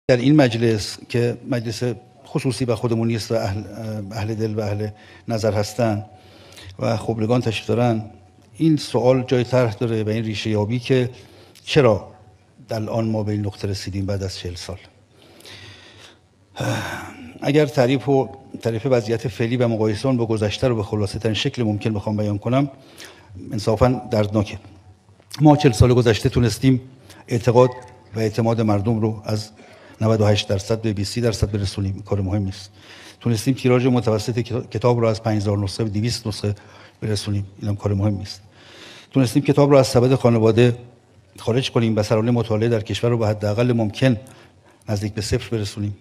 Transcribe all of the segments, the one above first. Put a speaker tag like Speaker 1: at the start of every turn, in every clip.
Speaker 1: در این مجلس که مجلس خصوصی و خودمونی است و اهل دل و اهل نظر هستن و خبرگان تشریف دارن، این سوال جای طرح داره و این ریشه یابی که چرا الان ما به این نقطه رسیدیم بعد از 40 سال. اگر تعریف وضعیت فعلی و مقایسه با گذشته رو به خلاصه ترین شکل ممکن بخوام بیان کنم، انصافا دردناکه. ما 40 سال گذشته تونستیم اعتقاد و اعتماد مردم رو از 98% به 20% برسونیم. کار مهم نیست. تونستیم تیراژ متوسط کتاب رو از 5000 نسخه به 200 نسخه برسونیم. اینم کار مهم نیست. تونستیم کتاب رو از سبد خانواده خارج کنیم و سرانه مطالعه در کشور رو به حداقل ممکن نزدیک به صفر برسونیم.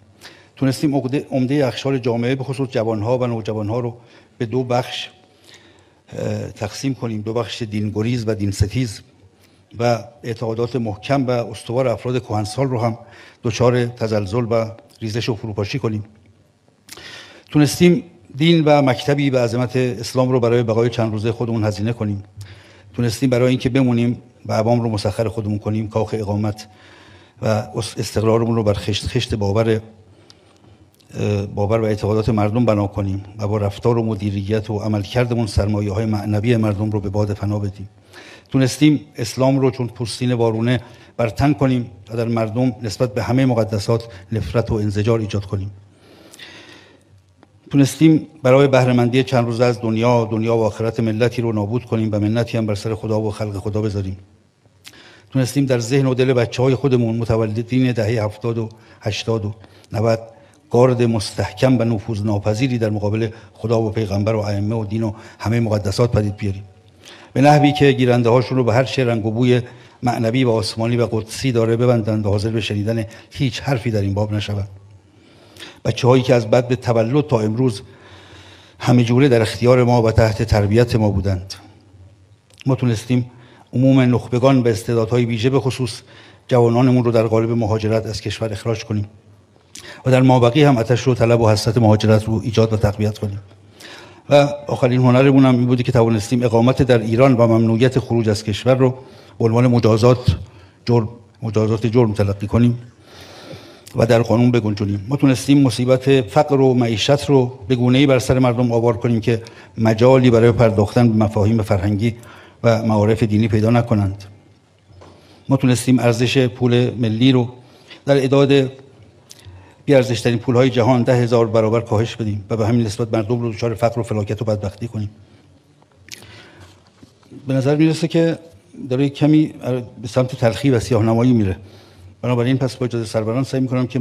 Speaker 1: تونستیم عمده اقشار جامعه به خصوص جوانها و نوجوانها رو به دو بخش تقسیم کنیم، دو بخش دینگریز و دینستیز، و اعتقادات محکم و استوار افراد کهنسال رو هم دچار تزلزل و ریزش و فروپاشی کنیم. تونستیم دین و مکتبی به عظمت اسلام رو برای بقای چند روزه خودمون هزینه کنیم. تونستیم برای اینکه بمونیم و عوام رو مسخر خودمون کنیم کاخ اقامت و استقرارمون رو بر خشت باور و اعتقادات مردم بنا کنیم و با رفتار و مدیریت و عملکردمون سرمایه‌های معنوی مردم رو به باد فنا بدیم. تونستیم اسلام رو چون پوستین وارونه برتن کنیم و در مردم نسبت به همه مقدسات نفرت و انزجار ایجاد کنیم. تونستیم برای بهره‌مندی چند روزه از دنیا و آخرت ملتی رو نابود کنیم و منتی هم بر سر خدا و خلق خدا بذاریم. تونستیم در ذهن و دل بچه‌های خودمون متولدین دهه 70 و 80 و 90 گارد مستحکم و نفوذناپذیری در مقابل خدا و پیغمبر و ائمه و دین و همه مقدسات پدید بیاریم، به نحوی که گیرنده هاشون رو به هر چه رنگ و بوی معنوی و آسمانی و قدسی داره ببندند و حاضر به شنیدن هیچ حرفی در این باب نشوند. بچه‌هایی که از بعد به تولد تا امروز همه جوره در اختیار ما و تحت تربیت ما بودند. ما تونستیم عموم نخبگان به استعدادهای ویژه به خصوص جوانانمون رو در قالب مهاجرت از کشور اخراج کنیم و در مابقی هم آتش و طلب و حسرت مهاجرت رو ایجاد و تقویت کنیم. و آخرین هنرمون هم این بودی که توانستیم اقامت در ایران و ممنوعیت خروج از کشور رو به عنوان مجازات جرم تلقی کنیم و در قانون بگنجونیم. ما تونستیم مصیبت فقر و معیشت رو به گونه‌ای بر سر مردم آوار کنیم که مجالی برای پرداختن به مفاهیم فرهنگی و معارف دینی پیدا نکنند. ما تونستیم ارزش پول ملی رو در اعداد بی‌ارزش‌ترین پول‌های جهان 10,000 برابر کاهش بدیم و به همین نسبت مردم رو دچار فقر و فلاکت و بدبختی کنیم. به نظر میرسه که داره کمی به سمت تلخی و سیاه‌نمایی میره. بنابراین پس با اجازه سروران سعی می‌کنم که